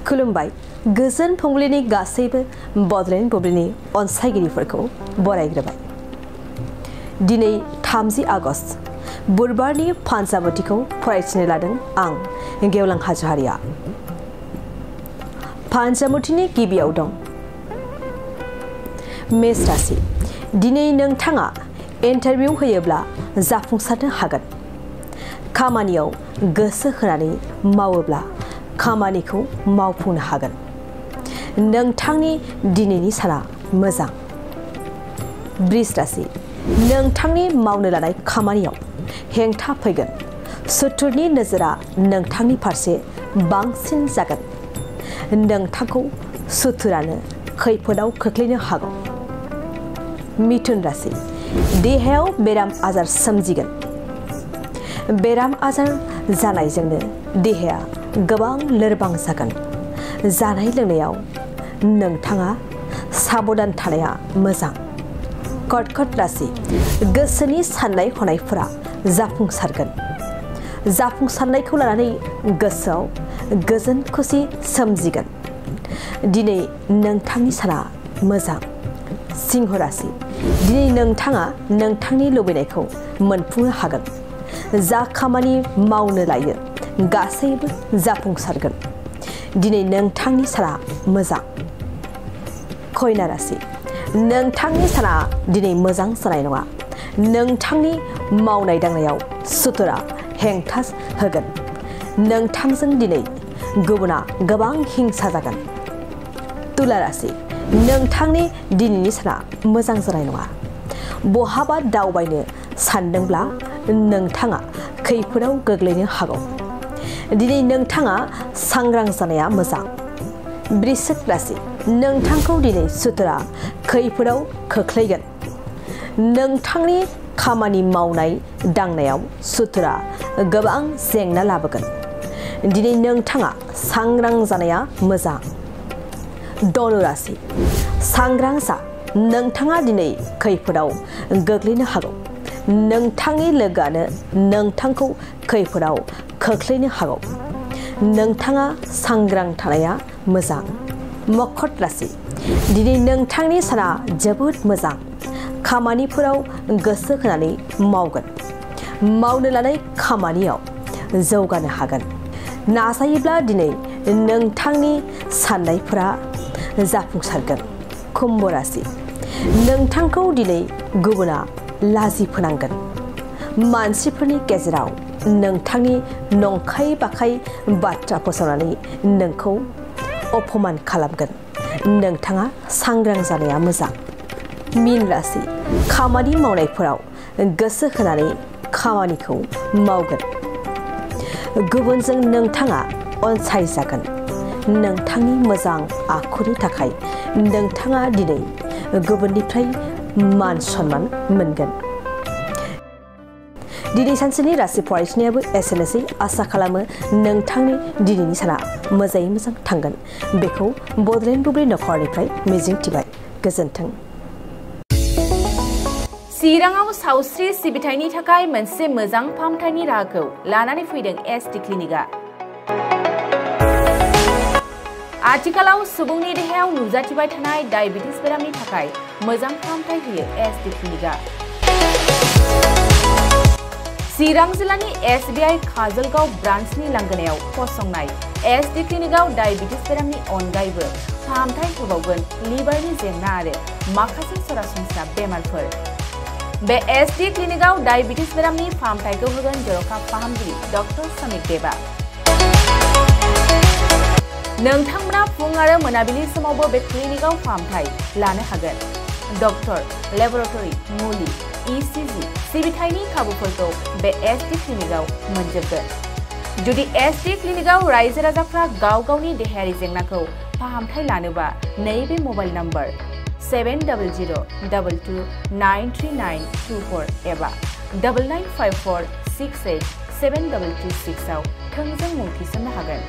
खुलुमबाय गोजोन फुंबिलिनि गासैबो बडलेण्ड बुब्लिनि अनसायगिरिफोरखौ बरायग्रोबाय। दिनै 30 आगस्ट बुधबारनि फानजामुथिखौ फरायथिनो लादों आं गेवलां हाज'हारिया। फानजामुथिनि गिबियाव दं मेष राशि। दिनै नोंथाङा इन्टारभिउ होयोब्ला जाफुंसारनो हागोन। खामानियाव गोसो होनानै मावोब्ला खामानिखौ मावफुंनो हागोन। नोंथांनि दिनैनि साना मोजां। वृष राशि। नोंथांनि मावनो लानाय खामानियाव हेंथा फैगोन। सुथुरनि नोजोरा नोंथांनि फारसे बांसिन जागोन। नोंथांखौ सुथुरानो खैफोदाव खोख्लैनो हागौ। मिथुन राशि। देहायाव बेराम आजार सोमजिगोन। बेराम आजार जानायजोंनो देहाया गोबां लोरबां जागोन। जानाय लोंनायाव नोंथाङा साबधान थानाया मोजां। कर्कट राशि। गोसोनि साननाय हनायफोरा जाफुंसारगोन। जाफुंसारनायखौ लानानै गोसोआव गोजोन खुसि सोमजिगोन। दिनै नोंथांनि साना मोजां। सिंह राशि। दिनै नोंथाङा नोंथांनि लुबैनायखौ मोनफुंनो हागोन। जा खामानि मावनो लायो गासैबो जाफुंसारगोन। दिनै नोंथांनि साना मोजां। कन्या राशि। नोंथांनि साना दिनै मोजां जानाय नङा। नोंथांनि मावनाय दांनायाव सुथुरा हेंथा होगोन। नोंथांजों दिनै गुबुना गोबां हिंसा जागोन। तुला राशि। नोंथांनि दिनैनि साना मोजां जानाय नङा। बहाबा दावबायनो सानदोंब्ला नोंथाङा खैफोदाव गोग्लैनो हागौ। दिनै नोंथाङा सांग्रां जानाया मोजां। वृश्चिक राशि। नोंथांखौ दिनै सुथुरा खैफोदाव खोख्लैगोन। नोंथांनि खामानि मावनाय दांनायाव सुथुरा गोबां जेंना लाबोगोन। दिनै नोंथाङा सांग्रां जानाया मोजां। धनु राशि। सांग्रां जा। नोंथाङा दिनै खैफोदाव गोग्लैनो हागौ। नोंथांनि लोगोआनो नोंथांखौ खैफोदाव खोख्लैनो हागौ। नोंथाङा सांग्रां थानाया मोजां। मकर राशि। दिनै नोंथांनि साना जोबोद मोजां। खामानिफोराव गोसो होनानै मावगोन। मावनो लानाय खामानियाव जौगानो हागोन। नाजायोब्ला दिनै नोंथांनि साननायफोरा जाफुंसारगोन। कुम्भ राशि। नोंथांखौ दिनै गुबुना लाजि फोनांगोन। मानसिफोरनि गेजेराव नोंथांनि नंखाय बाखाय बाथ्रा फोसावनानै नोंखौ अपमान खालामगोन। नोंथाङा सांग्रां जानाया मोजां। मीन राशि। खामानि मावनायफोराव गोसो होनानै खामानिखौ मावगोन। गुबुनजों नोंथाङा अनसायजागोन। नोंथांनि मोजां आखुनि थाखाय नोंथाङा दिनै गुबुननिफ्राय मान सन्मान मोनगोन। दिनै सानसेनि राशि फरायथिनायाबो एसेनोसै। आसा खालामो नोंथांनि दिनैनि साना मोजाङै मोजां थांगोन। बेखौ बडलेण्ड बुब्लि नखरनिफ्राय मिजिंथिबाय। गोजोन्थों। चिराङाव सावस्रि सिबिथायनि थाखाय मोनसे मोजां फाहामथायनि राहाखौ लानानै फैदों एसटि क्लिनिकआ। आथिखालाव सुबुंनि देहायाव नुजाथिबाय थानाय डायबिटिस बेरामनि थाखाय मोजां फाहामथाय होयो एसटि क्लिनिकआ। चिरां जिल्लानि SBI काजलगाव ब्रान्चनि लांगोनायाव फसंनाय एसटि क्लिनिकआव डायबिटिस बेरामनि अनगायैबो फाहामथाय होबावगोन लिभारनि जेंना आरो माखासे सरासनस्रा बेमारफोर। बे एसटि क्लिनिकआव डायबिटिस बेरामनि फाहामथायखौ होगोन जर'खा फाहामगिरि डक्टर समिक देबा। नोंथांमोना फुं आरो मोनाबिलि समावबो बे क्लिनिकआव फाहामथाय लानो हागोन। डक्टर, लेबरेटरि, मुलि, ECG सिबिथायनि खाबुफोरखौ बे एसटि क्लिनिकआव मोनजोबगोन। जुदि एसटि क्लिनिकआव रायजो राजाफ्रा गाव गावनि देहायारि जेंनाखौ फाहामथाय लानोबा नैबे मबाइल नम्बर 7002293924 एबा 9954687226 आव थोंजों मुं थिसननो हागोन।